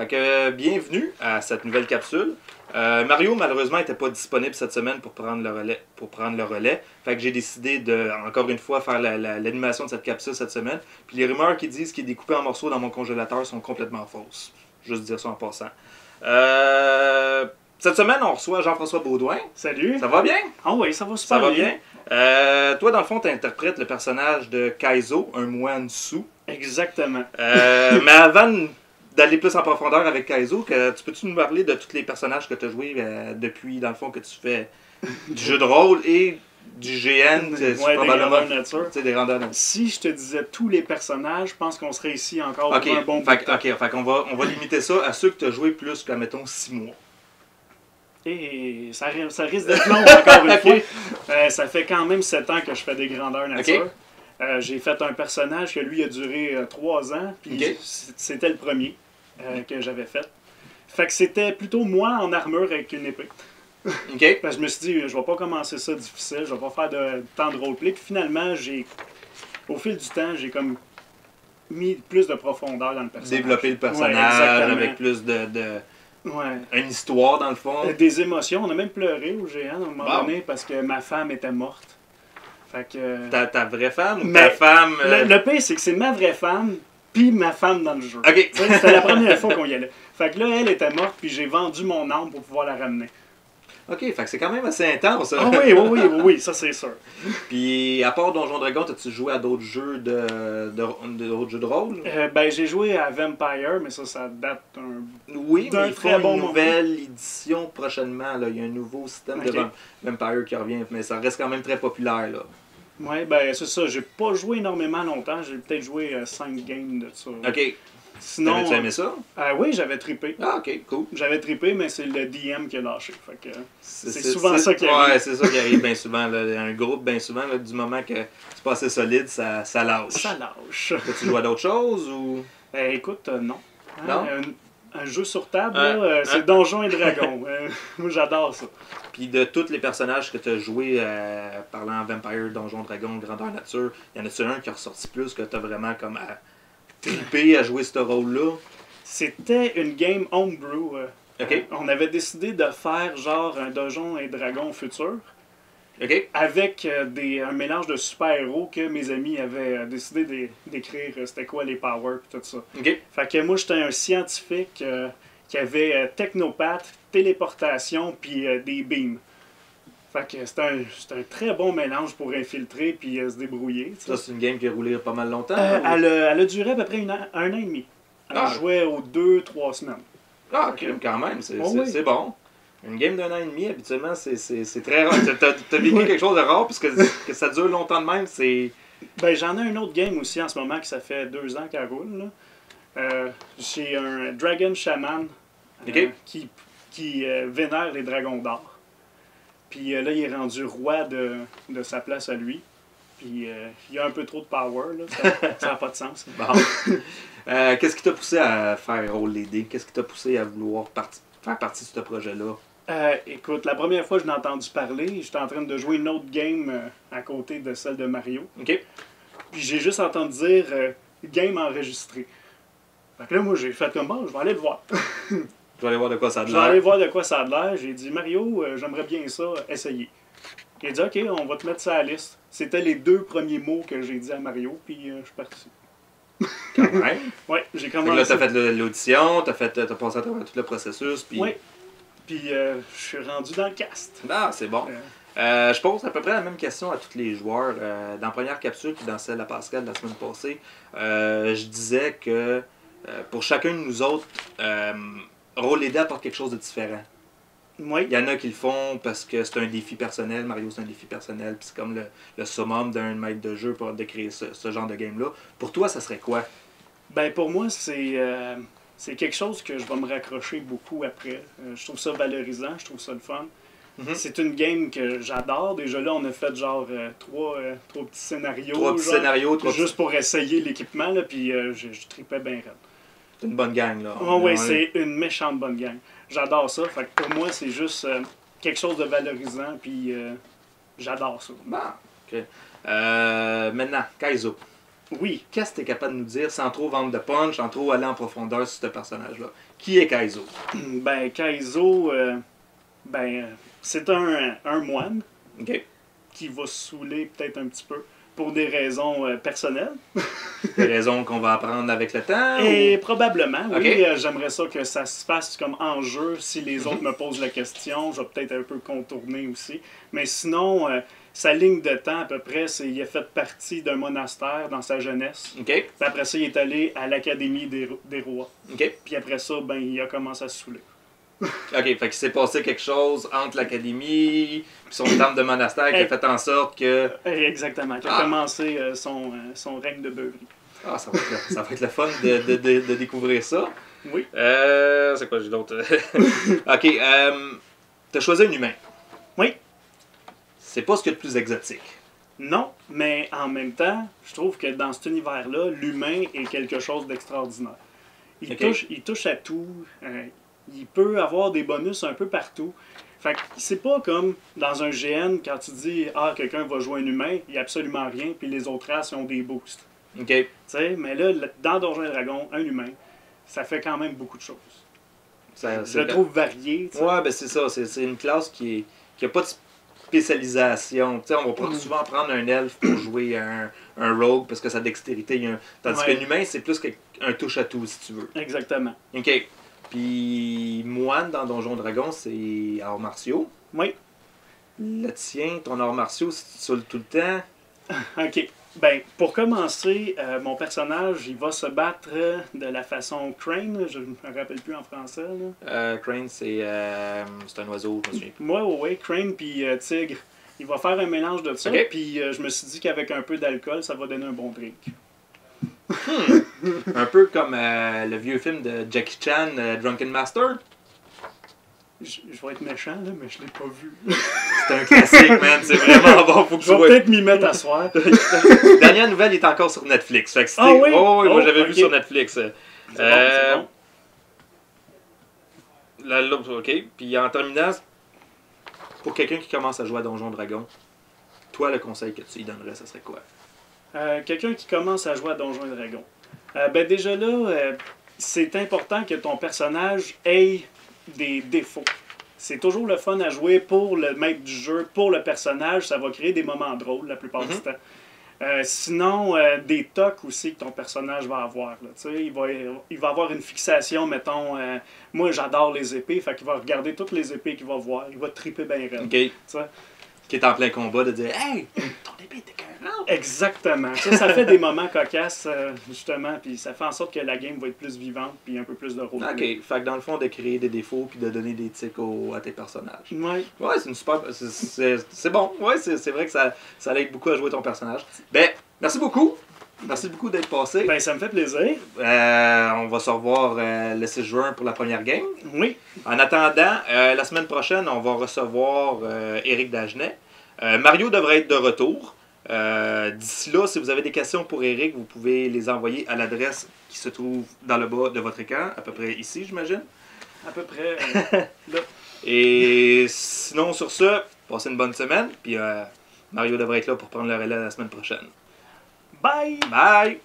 Fait que bienvenue à cette nouvelle capsule. Mario malheureusement n'était pas disponible cette semaine pour prendre le relais. Fait que j'ai décidé de encore une fois faire l'animation de cette capsule cette semaine. Puis les rumeurs qui disent qu'il est découpé en morceaux dans mon congélateur sont complètement fausses. Juste dire ça en passant. Cette semaine, on reçoit Jean-François Baudouin. Salut. Ça va bien? Ah oui, ça va super Ça va bien. bien. Toi, dans le fond, tu interprètes le personnage de Kaizo, un moine sous. Exactement. Mais avant d'aller plus en profondeur avec Kaizo, tu peux-tu nous parler de tous les personnages que tu as joués depuis, dans le fond, que tu fais du jeu de rôle et du GN, Ouais, probablement des grandeurs nature. Des grandeurs nature. Si je te disais tous les personnages, je pense qu'on serait ici encore Ok, pour un bon bout de temps. fait qu'on va limiter ça à ceux que tu as joués plus que, mettons, 6 mois. Et ça risque d'être long encore une fois. Ça fait quand même 7 ans que je fais des grandeurs nature. J'ai fait un personnage que lui a duré 3 ans, puis c'était le premier que j'avais fait. Fait que c'était plutôt moi en armure avec une épée. Parce que je me suis dit, je vais pas commencer ça difficile, je vais pas faire de temps de roleplay. Puis finalement, au fil du temps, j'ai comme mis plus de profondeur dans le personnage. Développer le personnage avec plus une histoire dans le fond. Des émotions, on a même pleuré au géant à un moment donné parce que ma femme était morte. Fait que... Ta vraie femme ou ta femme... Le pire, c'est que c'est ma vraie femme, puis ma femme dans le jeu. Okay. C'était la première fois qu'on y allait. Fait que là, elle était morte, puis j'ai vendu mon âme pour pouvoir la ramener. Ok, fait que c'est quand même assez intense. Ah oui, ça c'est sûr. Puis, à part Donjon Dragon, as-tu joué à d'autres jeux d'autres jeux de rôle? J'ai joué à Vampire, mais ça date d'un très bon nouvelle édition prochainement. Là. Il y a un nouveau système de Vampire qui revient, mais ça reste quand même très populaire. Là. Oui, c'est ça. J'ai pas joué énormément longtemps. J'ai peut-être joué 5 games de ça. Ok. Sinon, t'avais-tu aimé ça? Oui, j'avais trippé. Ah, ok, cool. J'avais trippé, mais c'est le DM qui a lâché. Fait que c'est souvent ça qui arrive. Ouais, c'est ça qui arrive bien souvent. Là. Un groupe, bien souvent, là, du moment que c'est pas assez solide, ça lâche. Ça lâche. Tu joues à d'autres choses ou? Écoute, non. Non? Un jeu sur table, c'est Donjons et Dragons. Moi, j'adore ça. Puis de tous les personnages que tu as joués, parlant Vampire, Donjon, Dragon, Grandeur Nature, y en a-tu un qui a ressorti plus que tu as vraiment comme trippé à jouer ce rôle-là? C'était une game homebrew. On avait décidé de faire genre un Donjon et Dragon futur. Avec un mélange de super-héros que mes amis avaient décidé d'écrire c'était quoi les powers et tout ça. Fait que moi j'étais un scientifique qui avait technopathe, téléportation puis des beams. Fait que c'était un très bon mélange pour infiltrer puis se débrouiller. Ça c'est une game qui a roulé pas mal longtemps? Elle a duré à peu près un an et demi. Elle jouait aux 2-3 semaines. Ah ok, quand même, c'est bon. Une game d'un an et demi, habituellement, c'est très rare. T'as vécu quelque chose de rare, parce que ça dure longtemps de même, c'est... J'en ai une autre game aussi en ce moment, que ça fait 2 ans qu'elle roule. J'ai un Dragon Shaman qui vénère les dragons d'or. Puis là, il est rendu roi de sa place à lui. Puis il a un peu trop de power, là. Ça n'a pas de sens. Bon. Qu'est-ce qui t'a poussé à faire Roll les dés? Qu'est-ce qui t'a poussé à vouloir faire partie de ce projet-là? Écoute, la première fois que je l'ai entendu parler, j'étais en train de jouer une autre game à côté de celle de Mario. Puis j'ai juste entendu dire game enregistré. Fait que là, moi, j'ai fait comme bon, je vais aller le voir. Je vais aller voir de quoi ça a l'air. Je vais aller voir de quoi ça a l'air. J'ai dit, Mario, j'aimerais bien ça, essayer. Il a dit, ok, on va te mettre ça à la liste. C'était les 2 premiers mots que j'ai dit à Mario, puis je suis parti. Quand même. Ouais, j'ai commencé. Là, t'as fait l'audition, t'as passé à travers tout le processus. Puis... Oui. Puis je suis rendu dans le cast. Ah, c'est bon. Je pose à peu près la même question à tous les joueurs. Dans la première capsule, puis dans celle à Pascal la semaine passée, je disais que pour chacun de nous autres, Roll les dés apporte quelque chose de différent. Oui. Il y en a qui le font parce que c'est un défi personnel. Mario, c'est un défi personnel. Puis c'est comme le summum d'un maître de jeu pour décrire ce genre de game-là. Pour toi, ça serait quoi? Pour moi, c'est quelque chose que je vais me raccrocher beaucoup après. Je trouve ça valorisant, je trouve ça le fun. C'est une game que j'adore. Déjà là, on a fait genre 3 petits scénarios. 3 petits scénarios. Juste pour essayer l'équipement, là, puis je tripais bien raide. C'est une bonne gang, là. Oui, c'est une méchante bonne gang. J'adore ça. Fait que pour moi, c'est juste quelque chose de valorisant, puis j'adore ça. Bon, ok. Maintenant, Kaizo. Oui. Qu'est-ce que tu es capable de nous dire sans trop vendre de punch, sans trop aller en profondeur sur ce personnage-là? Qui est Kaizo? Ben, Kaizo, c'est un moine OK. qui va se saouler peut-être un petit peu pour des raisons personnelles. Des raisons qu'on va apprendre avec le temps? Et probablement, oui. OK. J'aimerais ça que ça se fasse comme enjeu. Si les autres me posent la question, je vais peut-être un peu contourner aussi. Mais sinon, sa ligne de temps, à peu près, c'est il a fait partie d'un monastère dans sa jeunesse. OK. Puis après ça, il est allé à l'Académie des rois. OK. Puis après ça, ben, il a commencé à se saouler. OK, fait qu'il s'est passé quelque chose entre l'académie et son temple de monastère qui a fait en sorte que... Exactement, qui a commencé son règne de beuverie. Ah, ça va être le fun de découvrir ça. Oui. C'est quoi, j'ai d'autres... OK, t'as choisi un humain. Oui. C'est pas ce qu'il y a de plus exotique. Non, mais en même temps, je trouve que dans cet univers-là, l'humain est quelque chose d'extraordinaire. Il touche à tout. Il peut avoir des bonus un peu partout. Fait que c'est pas comme dans un GN, quand tu dis « Ah, quelqu'un va jouer un humain », il n'y a absolument rien, puis les autres races ont des boosts. OK. Tu sais, mais là, dans Donjons et Dragons, un humain, ça fait quand même beaucoup de choses. Je le trouve varié. T'sais. Ouais, ben c'est ça. C'est une classe qui a pas de spécialisation. T'sais, on va souvent prendre un elfe pour jouer un rogue parce que sa dextérité... Tandis qu'un humain, c'est plus qu'un touche-à-tout, si tu veux. Exactement. OK. Puis, moine dans Donjons Dragons, c'est arts martiaux. Oui. Le tien, ton arts martiaux, c'est saoules tout le temps. OK. Ben, pour commencer, mon personnage, il va se battre de la façon Crane. Je ne me rappelle plus en français. Crane, c'est un oiseau, je me souviens plus. Oui, Crane puis Tigre. Il va faire un mélange de ça. OK. Puis je me suis dit qu'avec un peu d'alcool, ça va donner un bon drink. Un peu comme le vieux film de Jackie Chan, Drunken Master. Je vais être méchant, là, mais je l'ai pas vu. C'est un classique, man. C'est vraiment bon. Faut que je vais peut-être m'y mettre à soir. Dernière nouvelle, il est encore sur Netflix. Fait que oui? Oh, moi j'avais vu sur Netflix. C'est bon. OK. Puis en terminant, pour quelqu'un qui commence à jouer à Donjons Dragons, toi, le conseil que tu lui donnerais, ça serait quoi? Quelqu'un qui commence à jouer à Donjons et Dragons. Ben déjà là, c'est important que ton personnage ait des défauts. C'est toujours le fun à jouer pour le maître du jeu, pour le personnage. Ça va créer des moments drôles la plupart du temps. Sinon, des tocs aussi que ton personnage va avoir. Là, il va avoir une fixation, mettons, moi j'adore les épées, fait qu'il va regarder toutes les épées qu'il va voir. Il va triper bien raide. OK. Qui est en plein combat, de dire « Hey, ton épée était carrément! » Exactement. Ça fait des moments cocasses, justement, puis ça fait en sorte que la game va être plus vivante, puis un peu plus de rôle. OK. Fait que dans le fond, de créer des défauts, puis de donner des tics à tes personnages. Ouais. Ouais, c'est une super... C'est bon. Ouais, c'est vrai que ça aide beaucoup à jouer ton personnage. Ben, merci beaucoup. Merci beaucoup d'être passé. Ben, ça me fait plaisir. On va se revoir le 6 juin pour la première game. Oui. En attendant, la semaine prochaine, on va recevoir Éric Dagenet. Mario devrait être de retour. D'ici là, si vous avez des questions pour Éric, vous pouvez les envoyer à l'adresse qui se trouve dans le bas de votre écran, à peu près ici, j'imagine. À peu près. Là. Et sinon, sur ce, passez une bonne semaine. Puis Mario devrait être là pour prendre le relais la semaine prochaine. Bye! Bye!